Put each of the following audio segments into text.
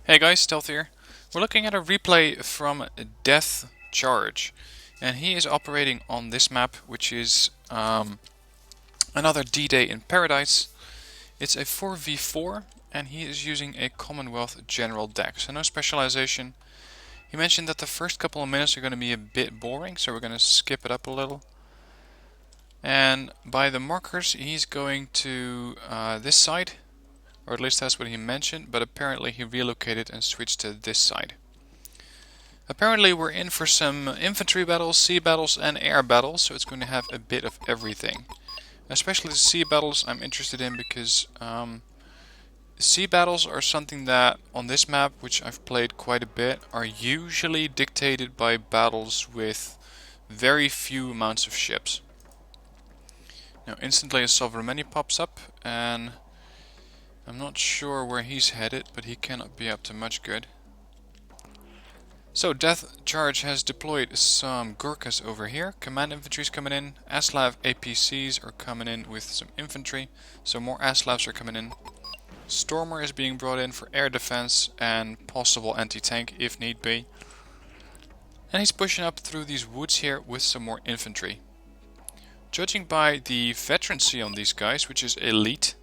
Hey guys, Stealth here. We're looking at a replay from Deathcharge, and he is operating on this map, which is another D-Day in Paradise. It's a 4v4, and he is using a Commonwealth general deck, so no specialization. He mentioned that the first couple of minutes are going to be a bit boring, so we're going to skip it up a little. And by the markers, he's going to this side. Or at least that's what he mentioned, but apparently he relocated and switched to this side. Apparently we're in for some infantry battles, sea battles and air battles, so it's going to have a bit of everything. Especially the sea battles I'm interested in because sea battles are something that on this map, which I've played quite a bit, are usually dictated by battles with very few amounts of ships. Now instantly a Sovereign pops up, and I'm not sure where he's headed, but he cannot be up to much good. So Deathcharge has deployed some Gurkhas over here. Command infantry's coming in. Aslav APCs are coming in with some infantry. So more Aslavs are coming in. Stormer is being brought in for air defense and possible anti-tank if need be. And he's pushing up through these woods here with some more infantry. Judging by the veterancy on these guys, which is elite,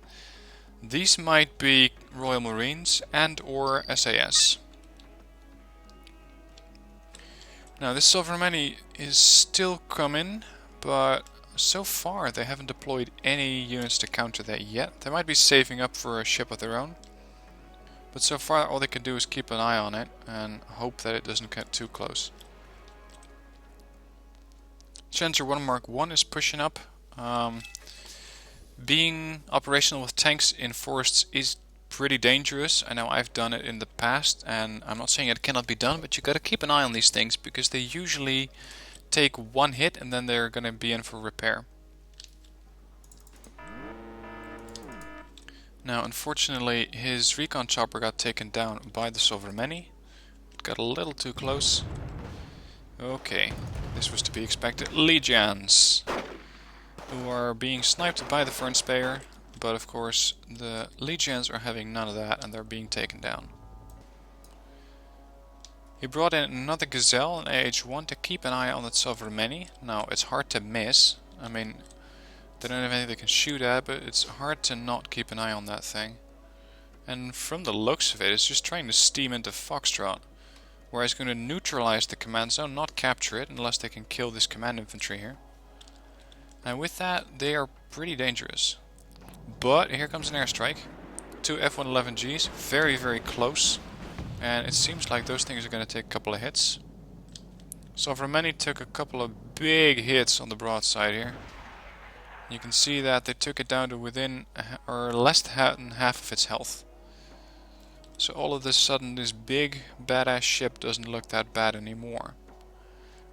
these might be Royal Marines and or SAS. Now this Sovereign is still coming, but so far they haven't deployed any units to counter that yet. They might be saving up for a ship of their own. But so far all they can do is keep an eye on it and hope that it doesn't get too close. Challenger 1 Mark 1 is pushing up. Being operational with tanks in forests is pretty dangerous. I know I've done it in the past, and I'm not saying it cannot be done, but you gotta keep an eye on these things because they usually take one hit and then they're gonna be in for repair. Now unfortunately his recon chopper got taken down by the Sovereign. It got a little too close. Okay, this was to be expected. Legions, who are being sniped by the Fern Speyer, but of course the Legions are having none of that and they're being taken down. He brought in another Gazelle, an AH-1, to keep an eye on that Sovereign. Now it's hard to miss. I mean, they don't have anything they can shoot at, but it's hard to not keep an eye on that thing. And from the looks of it, it's just trying to steam into Foxtrot, where it's going to neutralize the command zone, not capture it, unless they can kill this command infantry here. And with that, they are pretty dangerous. But here comes an airstrike. Two F-111Gs, very, very close. And it seems like those things are going to take a couple of hits. Sovereign took a couple of big hits on the broadside here. You can see that they took it down to within or less than half of its health. So all of a sudden this big badass ship doesn't look that bad anymore.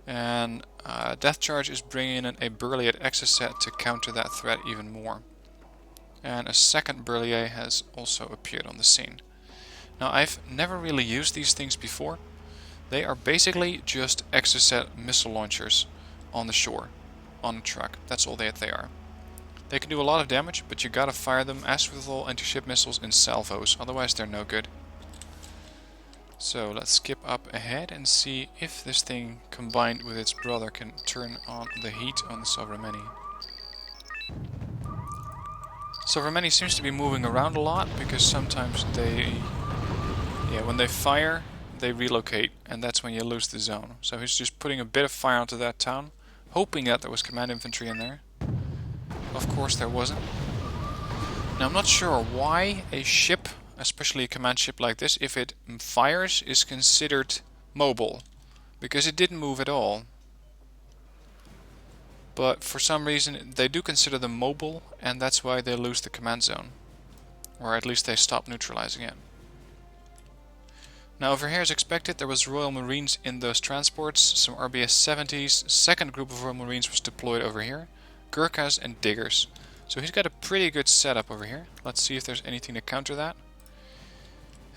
And Deathcharge is bringing in a Burlier at Exocet to counter that threat even more. And a second Burlier has also appeared on the scene. Now I've never really used these things before. They are basically just Exocet missile launchers on the shore, on a truck. That's all that they are. They can do a lot of damage, but you gotta fire them as with all anti-ship missiles in salvos, otherwise they're no good. So let's skip up ahead and see if this thing combined with its brother can turn on the heat on the Sovereign. Sovereign seems to be moving around a lot because sometimes when they fire, they relocate, and that's when you lose the zone. So he's just putting a bit of fire onto that town, hoping that there was command infantry in there. Of course there wasn't. Now I'm not sure why a ship, especially a command ship like this, if it fires, is considered mobile. Because it didn't move at all. But for some reason they do consider them mobile, and that's why they lose the command zone. Or at least they stop neutralizing it. Now over here, as expected, there was Royal Marines in those transports, some RBS-70s, second group of Royal Marines was deployed over here, Gurkhas and Diggers. So he's got a pretty good setup over here. Let's see if there's anything to counter that.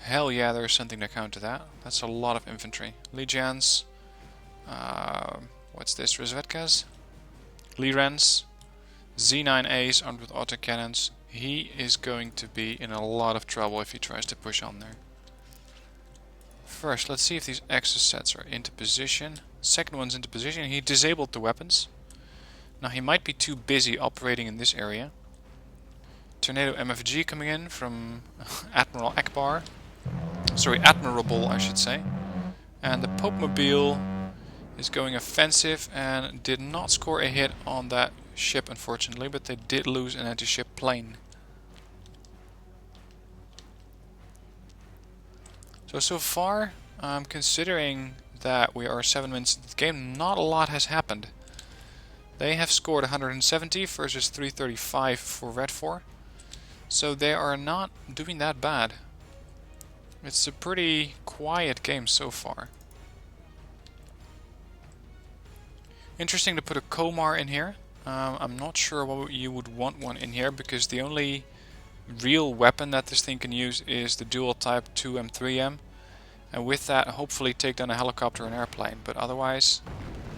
Hell yeah, there's something to counter that. That's a lot of infantry. Legions, what's this, Rozvedkas? Lirens, Z9As armed with autocannons. He is going to be in a lot of trouble if he tries to push on there. First, let's see if these exocets are into position. Second one's into position. He disabled the weapons. Now he might be too busy operating in this area. Tornado MFG coming in from Admiral Akbar. Sorry, Admirable, I should say. And the Pope Mobile is going offensive and did not score a hit on that ship, unfortunately, but they did lose an anti-ship plane. So far, considering that we are 7 minutes into the game, not a lot has happened. They have scored 170 versus 335 for Red 4. So they are not doing that bad. It's a pretty quiet game so far. Interesting to put a Komar in here. I'm not sure why you would want one in here, because the only real weapon that this thing can use is the dual type 2M 3M, and with that hopefully take down a helicopter or an airplane, but otherwise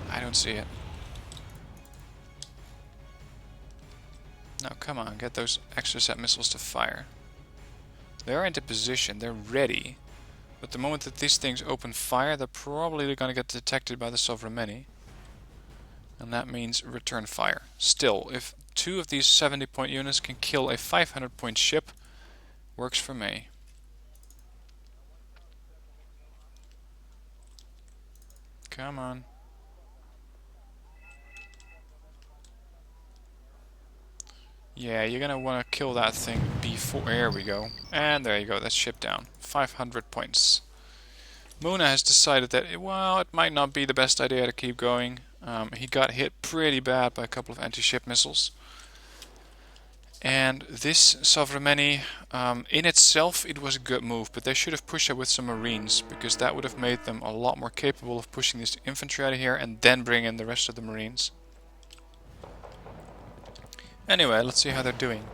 I don't see it. Now come on, get those exocet missiles to fire. They're into position, they're ready, but the moment that these things open fire, they're probably going to get detected by the Sovereign, and that means return fire. Still, if 2 of these 70-point units can kill a 500-point ship, works for me. Come on. Yeah, you're gonna want to kill that thing before... There we go. And there you go, that's ship down. 500 points. Muna has decided that, well, it might not be the best idea to keep going. He got hit pretty bad by a couple of anti-ship missiles. And this Sovereign, in itself, it was a good move, but they should have pushed it with some Marines, because that would have made them a lot more capable of pushing this infantry out of here and then bring in the rest of the Marines. Anyway, let's see how they're doing.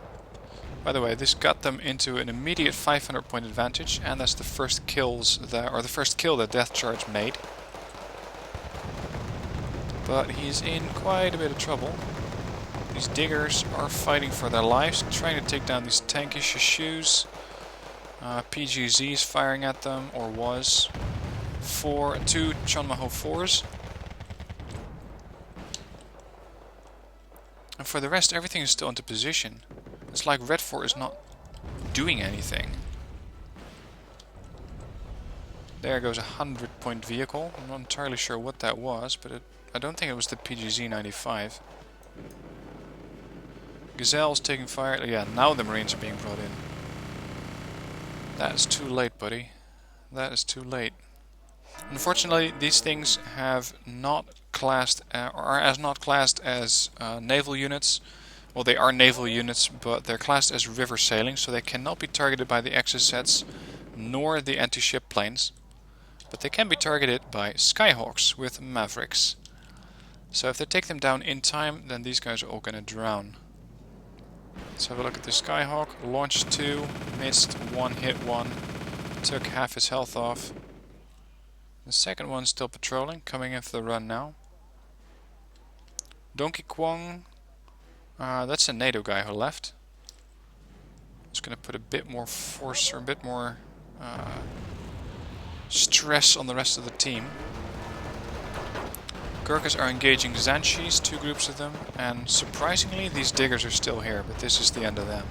By the way, this got them into an immediate 500-point advantage, and that's the first kills that, or the first kill that Deathcharge made. But he's in quite a bit of trouble. These diggers are fighting for their lives, trying to take down these tankish shoes. PGZ is firing at them, or was. 2 Chonmaho 4s. And for the rest, everything is still into position. It's like Red 4 is not doing anything. There goes a 100-point vehicle. I'm not entirely sure what that was, but I don't think it was the PGZ-95. Gazelle's taking fire. Yeah, now the Marines are being brought in. That is too late, buddy. That is too late. Unfortunately, these things have not classed, are not classed as naval units. Well, they are naval units, but they're classed as river sailing, so they cannot be targeted by the exocets nor the anti-ship planes. But they can be targeted by Skyhawks with Mavericks. So if they take them down in time, then these guys are all going to drown. Let's have a look at the Skyhawk. Launched 2, missed 1, hit 1, took half his health off. The second one's still patrolling, coming in for the run now. Donkey Kong, that's a NATO guy who left. Just going to put a bit more force, or a bit more stress on the rest of the team. Gurkhas are engaging Zanshis, 2 groups of them, and surprisingly these diggers are still here, but this is the end of them.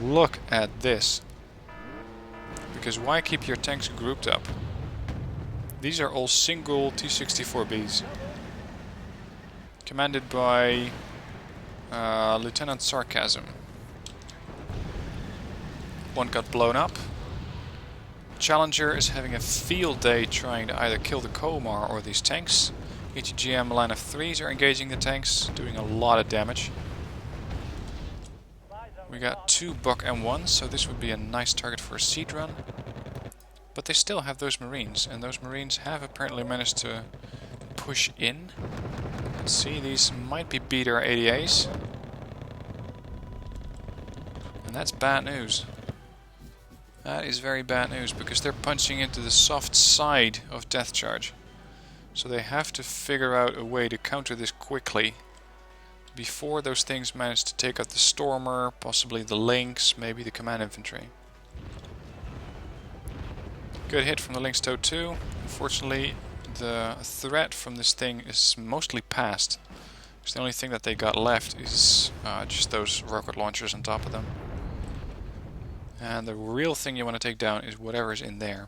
Look at this. Because why keep your tanks grouped up? These are all single T-64Bs. Commanded by Lieutenant Sarcasm. One got blown up. Challenger is having a field day trying to either kill the Komar or these tanks. ETGM line of 3s are engaging the tanks, doing a lot of damage. We got 2 Buck M1s, so this would be a nice target for a seed run. But they still have those Marines, and those Marines have apparently managed to push in. Let's see, these might be beater ADAs. And that's bad news. That is very bad news, because they're punching into the soft side of Deathcharge. So they have to figure out a way to counter this quickly before those things manage to take out the Stormer, possibly the Lynx, maybe the command infantry. Good hit from the Lynx Toad 2. Unfortunately, the threat from this thing is mostly past. So the only thing that they got left is just those rocket launchers on top of them. And the real thing you want to take down is whatever is in there.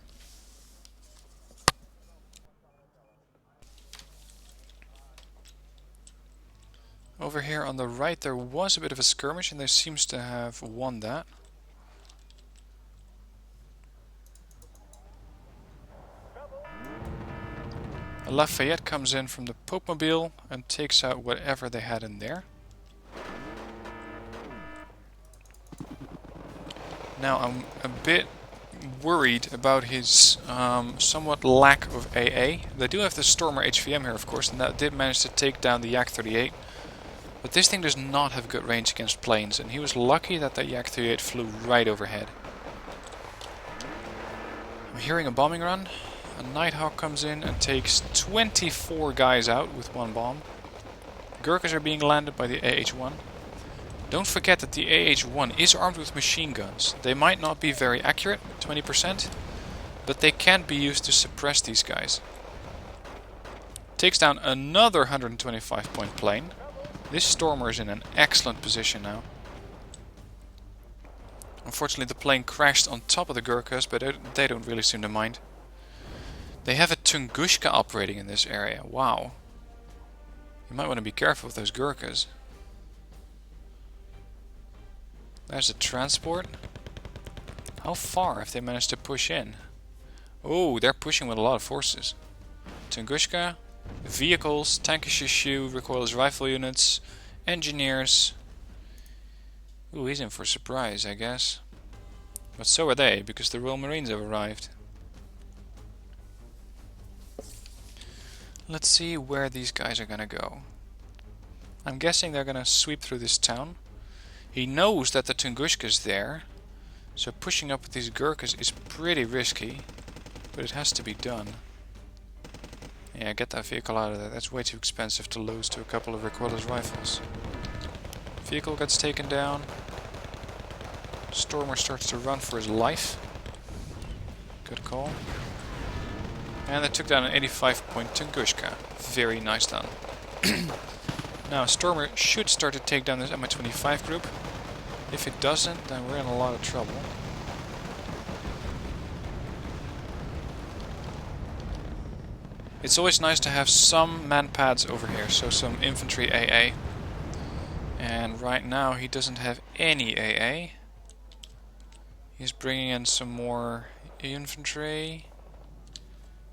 Over here on the right there was a bit of a skirmish and they seems to have won that. A Lafayette comes in from the Popemobile and takes out whatever they had in there. Now I'm a bit worried about his somewhat lack of AA. They do have the Stormer HVM here of course, and that did manage to take down the Yak-38. But this thing does not have good range against planes, and he was lucky that that Yak-38 flew right overhead. I'm hearing a bombing run. A Nighthawk comes in and takes 24 guys out with one bomb. Gurkhas are being landed by the AH-1. Don't forget that the AH-1 is armed with machine guns. They might not be very accurate, 20%, but they can be used to suppress these guys. Takes down another 125 point plane. This Stormer is in an excellent position now. Unfortunately the plane crashed on top of the Gurkhas, but they don't really seem to mind. They have a Tunguska operating in this area. Wow. You might want to be careful with those Gurkhas. There's a transport. How far have they managed to push in? Oh, they're pushing with a lot of forces. Tunguska, vehicles, Tankishishu, recoilless rifle units, engineers. Ooh, he's in for a surprise, I guess. But so are they, because the Royal Marines have arrived. Let's see where these guys are gonna go. I'm guessing they're gonna sweep through this town. He knows that the Tunguska is there, so pushing up with these Gurkhas is pretty risky, but it has to be done. Yeah, get that vehicle out of there. That's way too expensive to lose to a couple of recoilless rifles. Vehicle gets taken down. Stormer starts to run for his life. Good call. And they took down an 85 point Tunguska. Very nice done. Now Stormer should start to take down this Mi-25 group. If it doesn't, then we're in a lot of trouble. It's always nice to have some MANPADS over here, so some infantry AA. And right now he doesn't have any AA. He's bringing in some more infantry.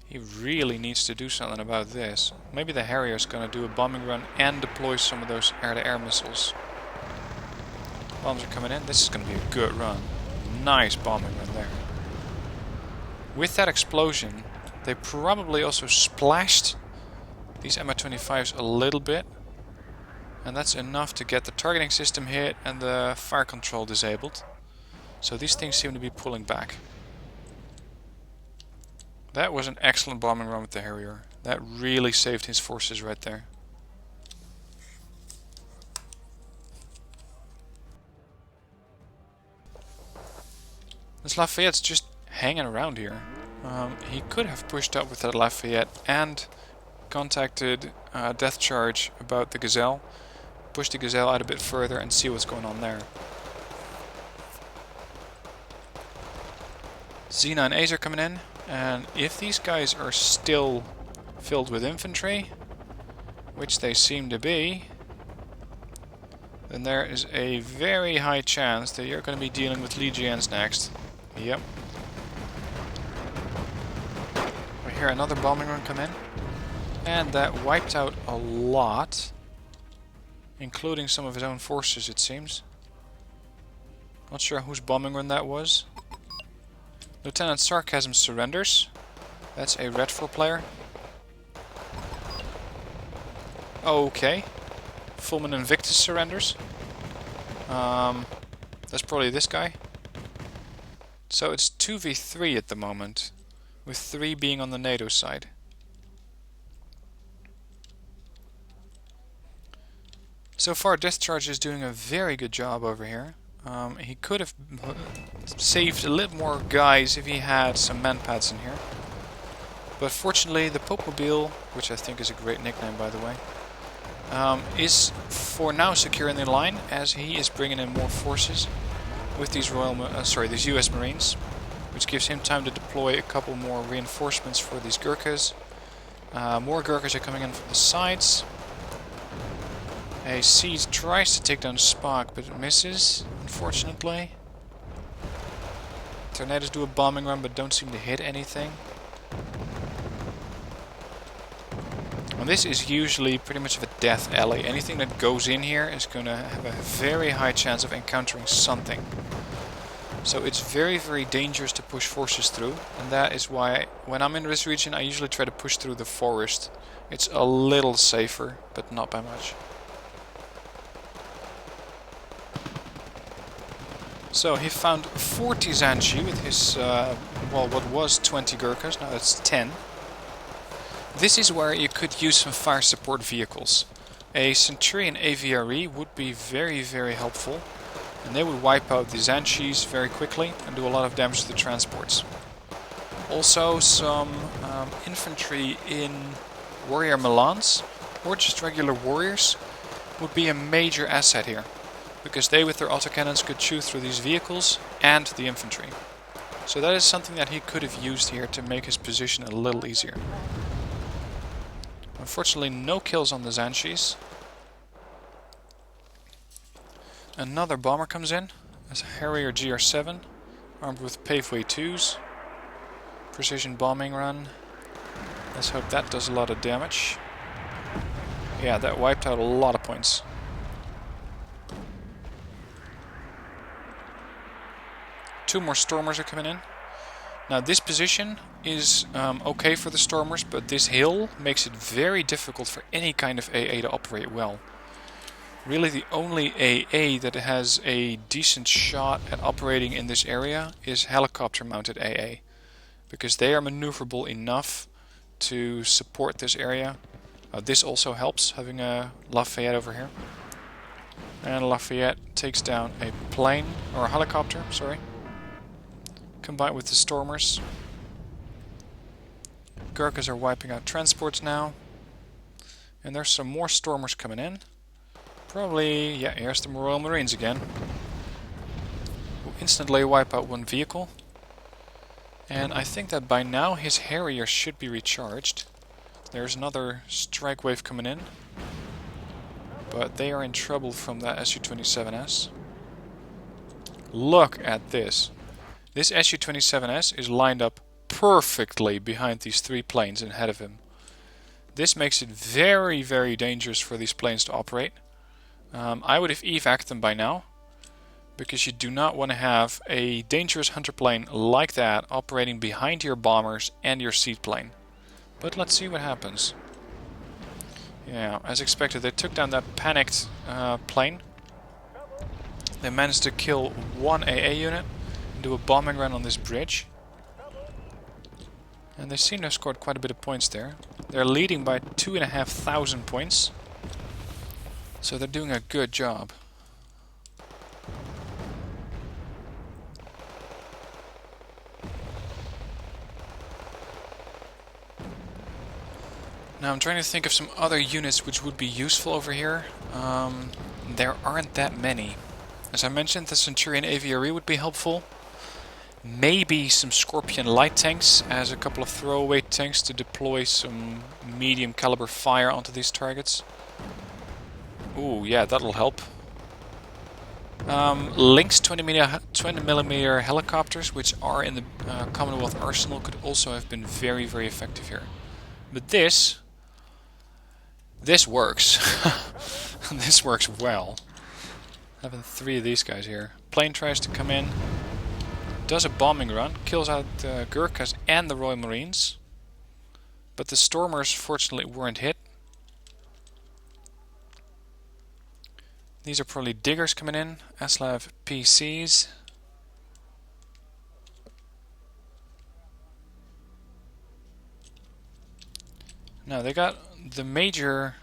He really needs to do something about this. Maybe the Harrier's gonna do a bombing run and deploy some of those air-to-air missiles. Bombs are coming in. This is gonna be a good run. Nice bombing run there. With that explosion, they probably also splashed these Mi-25s a little bit. And that's enough to get the targeting system hit and the fire control disabled. So these things seem to be pulling back. That was an excellent bombing run with the Harrier. That really saved his forces right there. This Lafayette's just hanging around here. He could have pushed up with that Lafayette and contacted Deathcharge about the Gazelle. Push the Gazelle out a bit further and see what's going on there. Xena and Ace are coming in. And if these guys are still filled with infantry, which they seem to be, then there is a very high chance that you're going to be dealing with Legions next. Yep. We hear another bombing run come in, and that wiped out a lot, including some of his own forces, it seems. Not sure whose bombing run that was. Lieutenant Sarcasm surrenders. That's a Red 4 player. Okay. Fulman Invictus surrenders. That's probably this guy. So it's 2v3 at the moment, with 3 being on the NATO side. So far, Deathcharge is doing a very good job over here. He could have saved a little more guys if he had some MANPADS in here. But fortunately, the Popemobile, which I think is a great nickname by the way, is for now secure in the line, as he is bringing in more forces with these these US Marines, which gives him time to deploy a couple more reinforcements for these Gurkhas. More Gurkhas are coming in from the sides. A siege tries to take down Spock, but it misses, unfortunately. Tornadoes do a bombing run, but don't seem to hit anything. And this is usually pretty much of a death alley. Anything that goes in here is going to have a very high chance of encountering something. So it's very, very dangerous to push forces through. And that is why, when I'm in this region, I usually try to push through the forest. It's a little safer, but not by much. So he found 40 Zanshi with his, well, what was 20 Gurkhas, now it's 10. This is where you could use some fire support vehicles. A Centurion AVRE would be very, very helpful. And they would wipe out the Zanshis very quickly and do a lot of damage to the transports. Also some infantry in warrior Milans, or just regular warriors, would be a major asset here. Because they with their autocannons could shoot through these vehicles and the infantry. So that is something that he could have used here to make his position a little easier. Unfortunately, no kills on the Zanshis. Another bomber comes in. That's a Harrier GR7, armed with Paveway 2s. Precision bombing run. Let's hope that does a lot of damage. Yeah, that wiped out a lot of points. Two more Stormers are coming in. Now this position is okay for the Stormers, but this hill makes it very difficult for any kind of AA to operate well. Really the only AA that has a decent shot at operating in this area is helicopter mounted AA. Because they are maneuverable enough to support this area. This also helps, having a Lafayette over here. And Lafayette takes down a plane, or a helicopter, sorry. Combined with the Stormers. Gurkhas are wiping out transports now. And there's some more Stormers coming in. Probably, yeah, here's the Royal Marines again. Who instantly wipe out one vehicle. And I think that by now his Harrier should be recharged. There's another strike wave coming in. But they are in trouble from that Su-27S. Look at this. This Su-27S is lined up perfectly behind these three planes ahead of him. This makes it very, very dangerous for these planes to operate. I would have evac'd them by now, because you do not want to have a dangerous hunter plane like that operating behind your bombers and your seaplane. But let's see what happens. Yeah, as expected, they took down that panicked plane. They managed to kill one AA unit. Do a bombing run on this bridge. And they seem to have scored quite a bit of points there. They're leading by 2,500 points. So they're doing a good job. Now I'm trying to think of some other units which would be useful over here. There aren't that many. As I mentioned, the Centurion AVRE would be helpful. Maybe some Scorpion light tanks as a couple of throwaway tanks to deploy some medium caliber fire onto these targets. Ooh, yeah, that'll help. Lynx 20mm helicopters, which are in the Commonwealth arsenal, could also have been very, very effective here. But this works. This works well. Having three of these guys here. Plane tries to come in. Does a bombing run, kills out the Gurkhas and the Royal Marines. But the Stormers fortunately weren't hit. These are probably diggers coming in, Aslav PCs. Now they got the major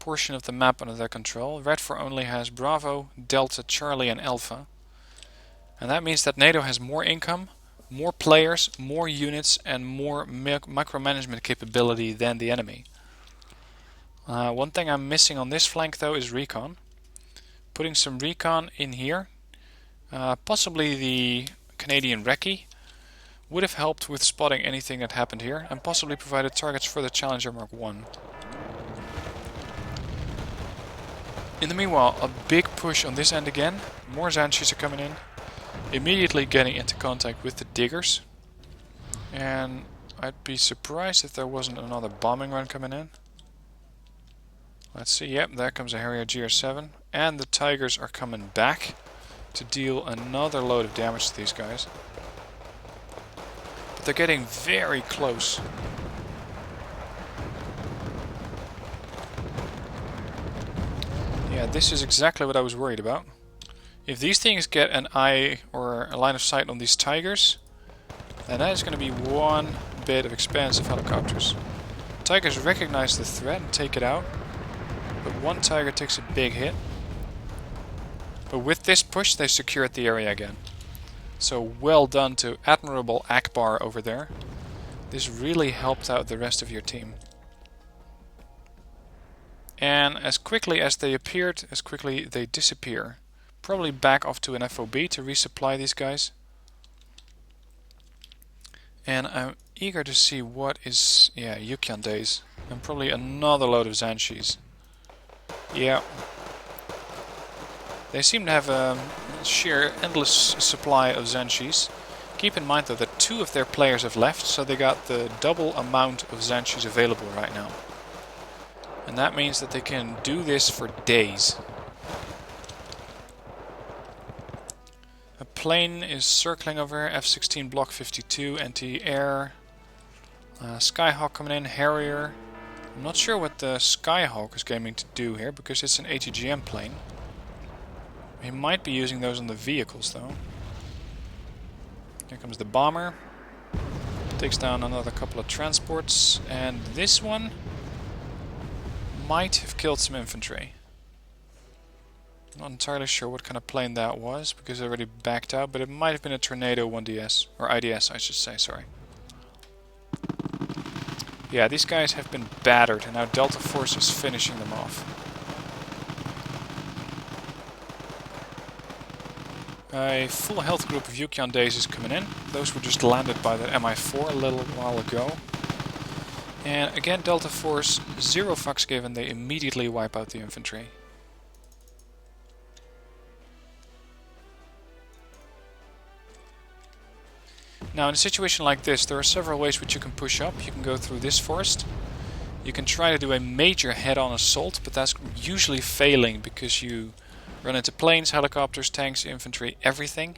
portion of the map under their control. Red 4 only has Bravo, Delta, Charlie and Alpha. And that means that NATO has more income, more players, more units and more micromanagement capability than the enemy. One thing I'm missing on this flank though is recon. Putting some recon in here, possibly the Canadian Recce, would have helped with spotting anything that happened here and possibly provided targets for the Challenger Mark 1. In the meanwhile, a big push on this end again. More Zanshies are coming in. Immediately getting into contact with the diggers. And I'd be surprised if there wasn't another bombing run coming in. Let's see, yep, there comes a Harrier GR7. And the Tigers are coming back to deal another load of damage to these guys. But they're getting very close. Yeah, this is exactly what I was worried about. If these things get an eye or a line of sight on these Tigers, then that is going to be one bit of expensive helicopters. Tigers recognize the threat and take it out, but one Tiger takes a big hit. But with this push they secured the area again. So well done to Admirable Akbar over there. This really helped out the rest of your team. And as quickly as they appeared, as quickly they disappear. Probably back off to an FOB to resupply these guys. And I'm eager to see what is... yeah, Yukon days. And probably another load of Zanshis. Yeah. They seem to have a sheer endless supply of Zanshis. Keep in mind though that 2 of their players have left, so they got the double amount of Zanshis available right now. And that means that they can do this for days. A plane is circling over here, F-16 Block 52, anti-air. Skyhawk coming in, Harrier. I'm not sure what the Skyhawk is aiming to do here, because it's an ATGM plane. He might be using those on the vehicles though. Here comes the bomber. Takes down another couple of transports, and this one might have killed some infantry. Not entirely sure what kind of plane that was, because it already backed out, but it might have been a Tornado 1DS, or IDS I should say, sorry. Yeah, these guys have been battered, and now Delta Force is finishing them off. A full health group of Yukon Days is coming in. Those were just landed by the MI4 a little while ago. And again, Delta Force, 0 fucks given, they immediately wipe out the infantry. Now in a situation like this, there are several ways which you can push up. You can go through this forest. You can try to do a major head-on assault, but that's usually failing because you run into planes, helicopters, tanks, infantry, everything.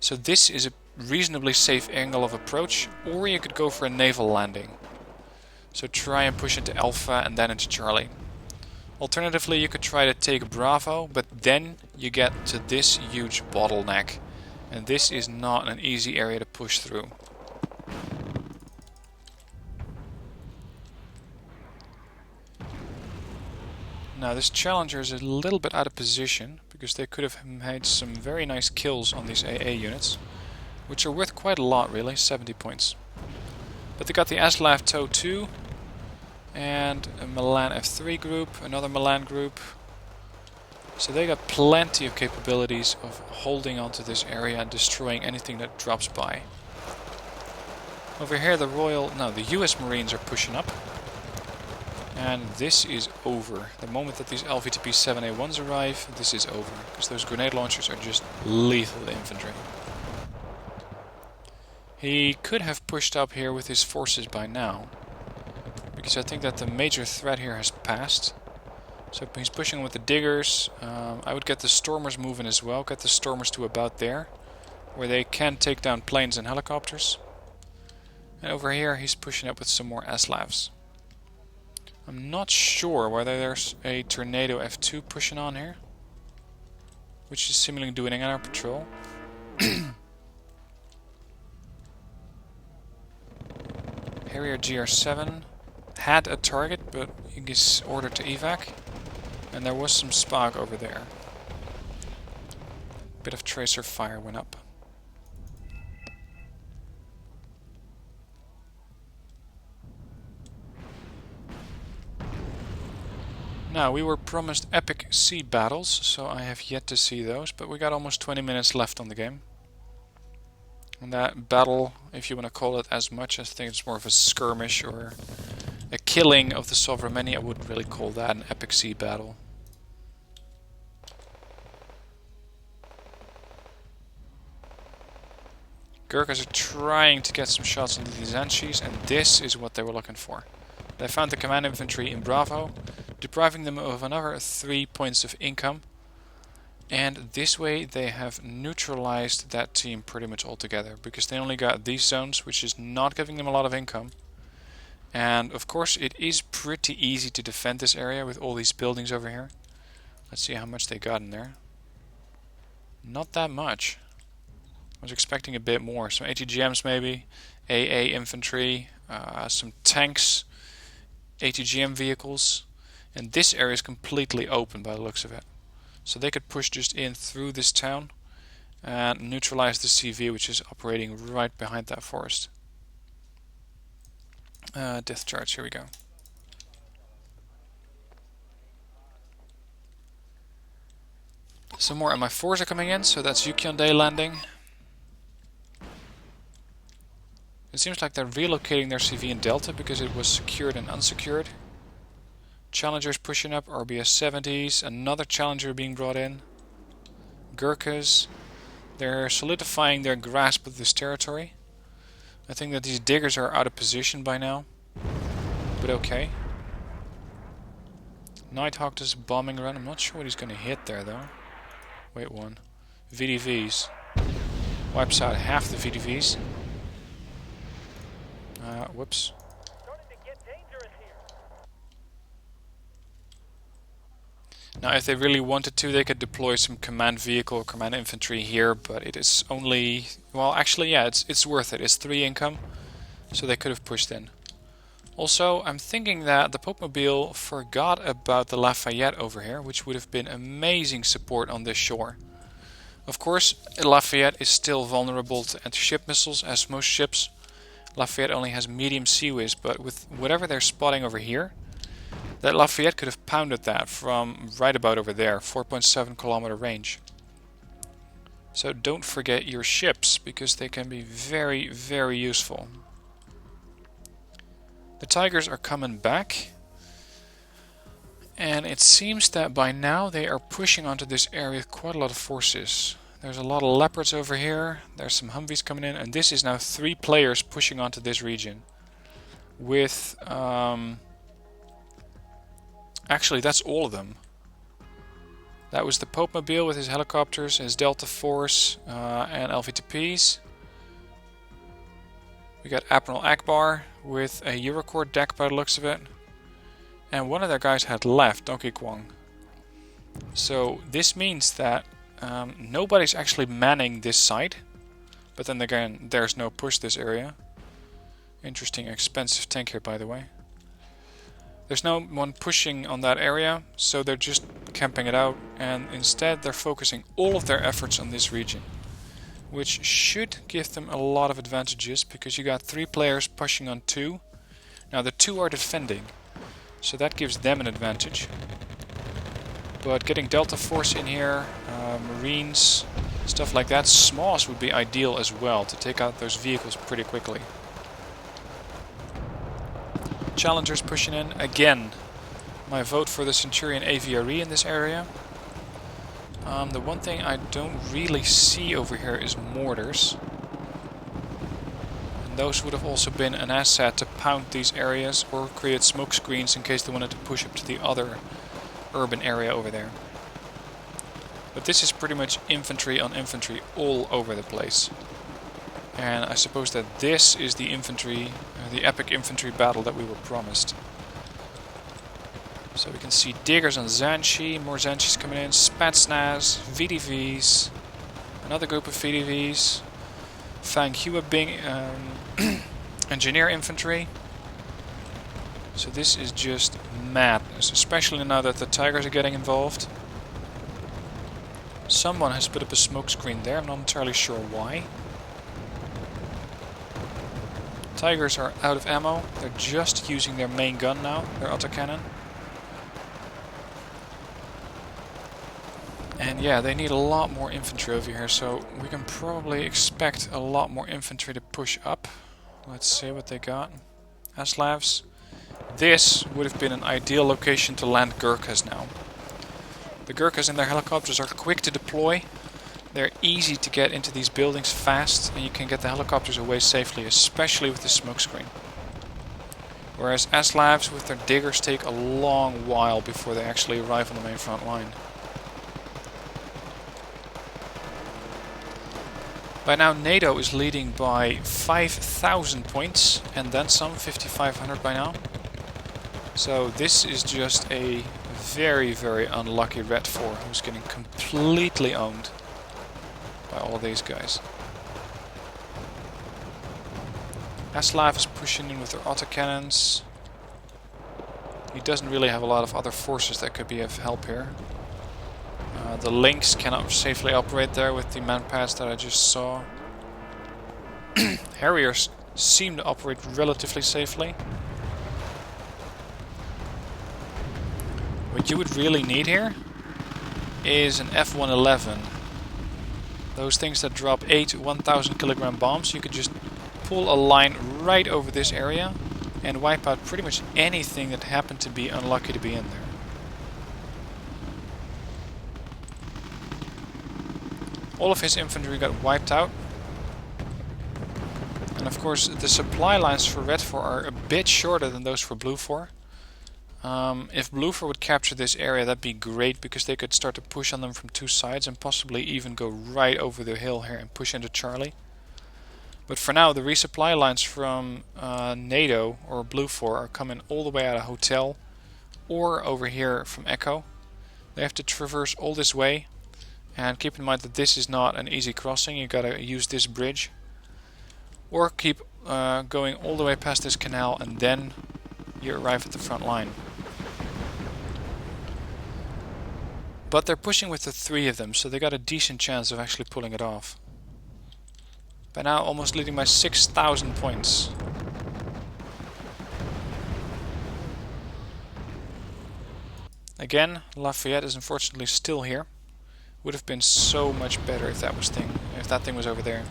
So this is a reasonably safe angle of approach, or you could go for a naval landing. So try and push into Alpha and then into Charlie. Alternatively, you could try to take Bravo, but then you get to this huge bottleneck. And this is not an easy area to push through. Now this Challenger is a little bit out of position, because they could have made some very nice kills on these AA units, which are worth quite a lot really, 70 points. But they got the Aslav TOW 2, and a Milan F3 group, another Milan group. So they got plenty of capabilities of holding onto this area and destroying anything that drops by. Over here the US Marines are pushing up. And this is over. The moment that these LVTP 7A1s arrive, this is over. Because those grenade launchers are just lethal to infantry. He could have pushed up here with his forces by now. Because I think that the major threat here has passed. So he's pushing with the diggers. I would get the Stormers moving as well. Get the Stormers to about there, where they can take down planes and helicopters. And over here he's pushing up with some more Aslavs. I'm not sure whether there's a Tornado F2 pushing on here, which is seemingly doing an air patrol. Harrier GR7 had a target, but he gets ordered to evac. And there was some spog over there. Bit of tracer fire went up. Now, we were promised epic sea battles, so I have yet to see those, but we got almost 20 minutes left on the game. And that battle, if you want to call it as much, I think it's more of a skirmish or a killing of the sovereign many. I wouldn't really call that an epic sea battle. Gurkhas are trying to get some shots into these Anshis, and this is what they were looking for. They found the command infantry in Bravo, depriving them of another 3 points of income. And this way they have neutralized that team pretty much altogether, because they only got these zones, which is not giving them a lot of income. And of course it is pretty easy to defend this area with all these buildings over here. Let's see how much they got in there. Not that much. I was expecting a bit more. Some ATGMs maybe, AA infantry, some tanks, ATGM vehicles. And this area is completely open by the looks of it. So they could push just in through this town and neutralize the CV, which is operating right behind that forest. Deathcharge, here we go. Some more MI4s are coming in, so that's Yukyondae landing. It seems like they're relocating their CV in Delta because it was secured and unsecured. Challengers pushing up, RBS 70s, another Challenger being brought in. Gurkhas, they're solidifying their grasp of this territory. I think that these diggers are out of position by now, but okay. Nighthawk does a bombing run. I'm not sure what he's going to hit there though. Wait, one. VDVs. Wipes out half the VDVs. Whoops. Now if they really wanted to, they could deploy some command vehicle or command infantry here, but it is only... well, actually, yeah, it's worth it. It's 3 income, so they could have pushed in. Also, I'm thinking that the Popemobile forgot about the Lafayette over here, which would have been amazing support on this shore. Of course, Lafayette is still vulnerable to anti-ship missiles, as most ships. Lafayette only has medium sea whiz, but with whatever they're spotting over here, that Lafayette could have pounded that from right about over there, 4.7 kilometer range. So don't forget your ships, because they can be very, very useful. The Tigers are coming back, and it seems that by now they are pushing onto this area with quite a lot of forces. There's a lot of Leopards over here, there's some Humvees coming in, and this is now 3 players pushing onto this region. With... actually, that's all of them. That was the Popemobile with his helicopters, his Delta Force, and LVTPs. We got Admiral Akbar with a Eurocorps deck by the looks of it. And one of their guys had left, Donkey Kong. So this means that nobody's actually manning this site. But then again, there's no push this area. Interesting, expensive tank here, by the way. There's no one pushing on that area, so they're just camping it out, and instead they're focusing all of their efforts on this region, which should give them a lot of advantages, because you got 3 players pushing on 2. Now the 2 are defending, so that gives them an advantage. But getting Delta Force in here, Marines, stuff like that, SMAWs would be ideal as well to take out those vehicles pretty quickly. Challengers pushing in. Again, my vote for the Centurion AVRE in this area. The one thing I don't really see over here is mortars. And those would have also been an asset to pound these areas or create smoke screens in case they wanted to push up to the other urban area over there. But this is pretty much infantry on infantry all over the place. And I suppose that this is the infantry, the epic infantry battle that we were promised. So we can see diggers on Zanshi, more Zanshis coming in, Spetsnaz, VDVs, another group of VDVs, Fang Hua Bing, engineer infantry. So this is just madness, especially now that the Tigers are getting involved. Someone has put up a smoke screen there, I'm not entirely sure why. Tigers are out of ammo, they're just using their main gun now, their autocannon. And yeah, they need a lot more infantry over here, so we can probably expect a lot more infantry to push up. Let's see what they got. Aslavs. This would have been an ideal location to land Gurkhas now. The Gurkhas and their helicopters are quick to deploy. They're easy to get into these buildings fast, and you can get the helicopters away safely, especially with the smoke screen. Whereas Aslavs with their diggers take a long while before they actually arrive on the main front line. By now NATO is leading by 5,000 points, and then some, 5,500 by now. So this is just a very, very unlucky Red 4 who's getting completely owned by all these guys. Aslav is pushing in with their autocannons. He doesn't really have a lot of other forces that could be of help here. The Lynx cannot safely operate there with the MANPADS that I just saw. Harriers seem to operate relatively safely. What you would really need here is an F-111. Those things that drop 8 1,000 kilogram bombs, you could just pull a line right over this area and wipe out pretty much anything that happened to be unlucky to be in there. All of his infantry got wiped out. And of course the supply lines for Red 4 are a bit shorter than those for Blue 4. If Blue 4 would capture this area, that'd be great, because they could start to push on them from two sides and possibly even go right over the hill here and push into Charlie. But for now the resupply lines from NATO or Blue 4 are coming all the way out of Hotel or over here from Echo. They have to traverse all this way. And keep in mind that this is not an easy crossing, you gotta use this bridge. Or keep going all the way past this canal and then you arrive at the front line. But they're pushing with the 3 of them, so they got a decent chance of actually pulling it off. By now almost leading by 6,000 points. Again, Lafayette is unfortunately still here. Would have been so much better if that thing was over there.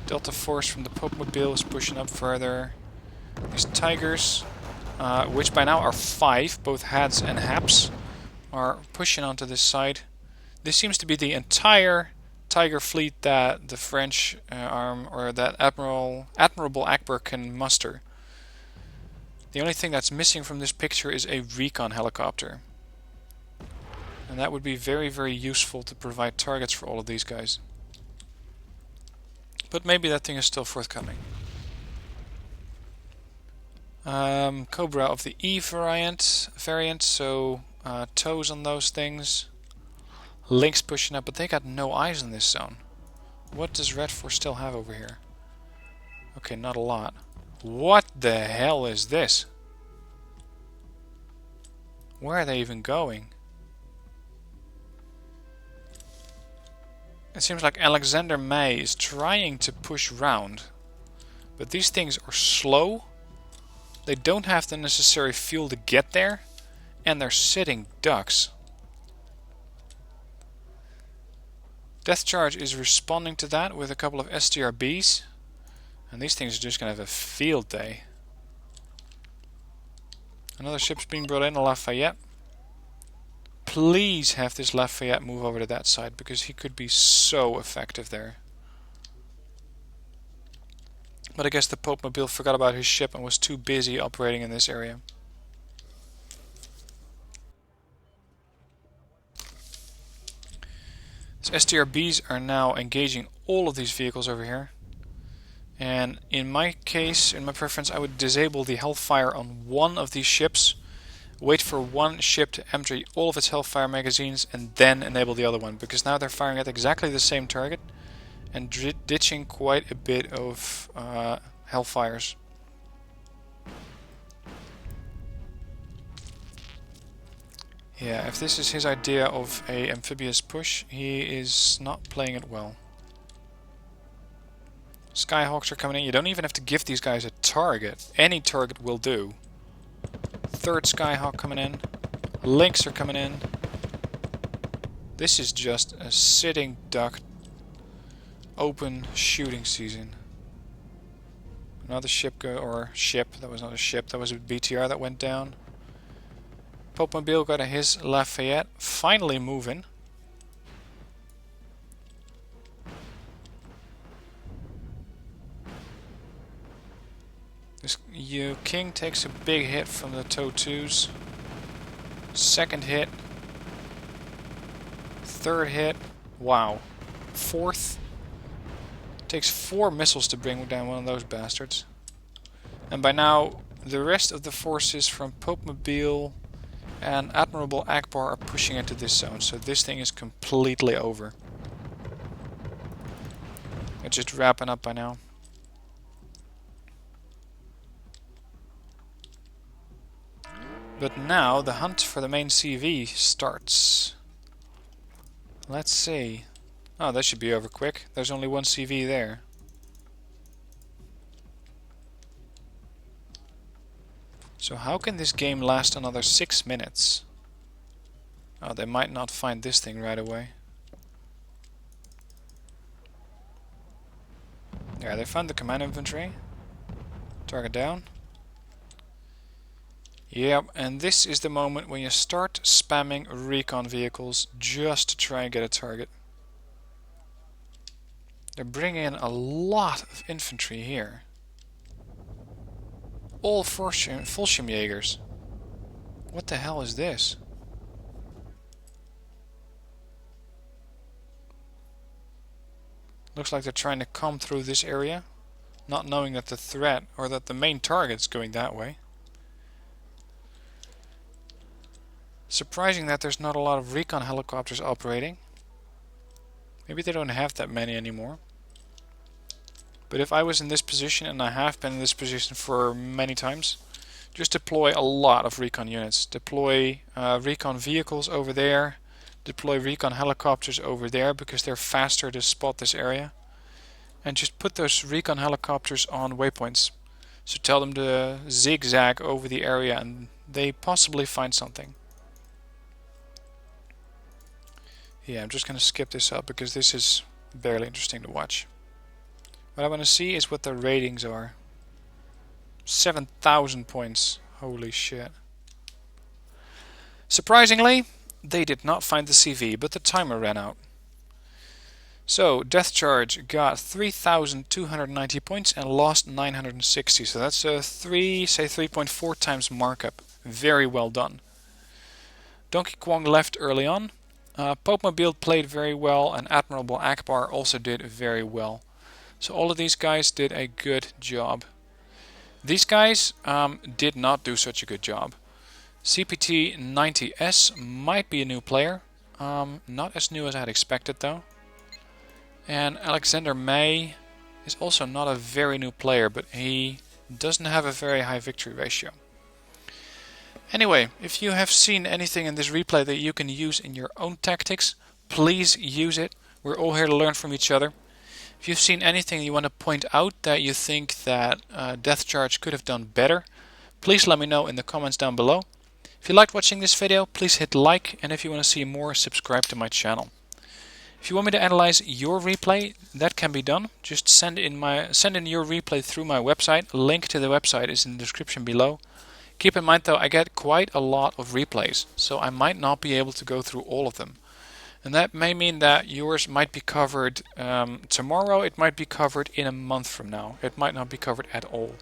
Delta Force from the Popemobile is pushing up further. These Tigers, which by now are 5, both HADs and HAPs, are pushing onto this side. This seems to be the entire Tiger fleet that the French arm, or that Admiral Akbar can muster. The only thing that's missing from this picture is a recon helicopter. And that would be very, very useful to provide targets for all of these guys. But maybe that thing is still forthcoming. Cobra of the E variant, so toes on those things. Lynx pushing up, but they got no eyes in this zone. What does Red 4 still have over here? Okay, not a lot. What the hell is this? Where are they even going? It seems like Alexander May is trying to push round. But these things are slow. They don't have the necessary fuel to get there. And they're sitting ducks. Deathcharge is responding to that with a couple of STRBs. And these things are just going to have a field day. Another ship's being brought in, a Lafayette. Please have this Lafayette move over to that side, because he could be so effective there. But I guess the Popemobile forgot about his ship and was too busy operating in this area. So STRBs are now engaging all of these vehicles over here. And in my case, in my preference, I would disable the Hellfire on one of these ships, wait for one ship to empty all of its Hellfire magazines, and then enable the other one, because now they're firing at exactly the same target, and ditching quite a bit of Hellfires. Yeah, if this is his idea of a amphibious push, he is not playing it well. Skyhawks are coming in. You don't even have to give these guys a target. Any target will do. Third Skyhawk coming in. Lynx are coming in. This is just a sitting duck open shooting season. Another ship that was not a ship, that was a BTR that went down. Popemobile got his Lafayette finally moving. This King takes a big hit from the TOW-2s. Second hit. Third hit. Wow. Fourth. Takes 4 missiles to bring down one of those bastards. And by now, the rest of the forces from Popemobile and Admiral AVRE are pushing into this zone, so this thing is completely over. It's just wrapping up by now. But now the hunt for the main CV starts. Let's see. Oh, that should be over quick. There's only one CV there. So how can this game last another 6 minutes? Oh, they might not find this thing right away. Yeah, they found the command infantry. Target down. Yep, and this is the moment when you start spamming recon vehicles just to try and get a target. They're bringing in a lot of infantry here. All Fallschirmjägers. What the hell is this? Looks like they're trying to come through this area, not knowing that the threat or that the main target's going that way. Surprising that there's not a lot of recon helicopters operating. Maybe they don't have that many anymore. But if I was in this position, and I have been in this position for many times, just deploy a lot of recon units. Deploy recon vehicles over there. Deploy recon helicopters over there because they're faster to spot this area. And just put those recon helicopters on waypoints. So tell them to zigzag over the area and they possibly find something. Yeah, I'm just going to skip this up because this is barely interesting to watch. What I want to see is what the ratings are. 7,000 points. Holy shit. Surprisingly, they did not find the CV, but the timer ran out. So, Deathcharge got 3,290 points and lost 960. So that's a 3.4 times markup. Very well done. Donkey Kong left early on. Popemobile played very well, and Admiral AVRE also did very well. So all of these guys did a good job. These guys did not do such a good job. CPT-90S might be a new player. Not as new as I had expected though. And Alexander May is also not a very new player, but he doesn't have a very high victory ratio. Anyway, if you have seen anything in this replay that you can use in your own tactics, please use it. We're all here to learn from each other. If you've seen anything you want to point out that you think that Deathcharge could have done better, please let me know in the comments down below. If you liked watching this video, please hit like, and if you want to see more, subscribe to my channel. If you want me to analyze your replay, that can be done. Just send in your replay through my website. A link to the website is in the description below. Keep in mind though, I get quite a lot of replays, so I might not be able to go through all of them. And that may mean that yours might be covered tomorrow, it might be covered in a month from now. It might not be covered at all.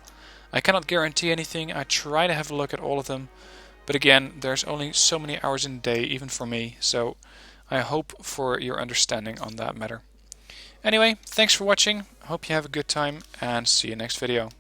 I cannot guarantee anything. I try to have a look at all of them. But again, there's only so many hours in a day, even for me. So I hope for your understanding on that matter. Anyway, thanks for watching. Hope you have a good time and see you next video.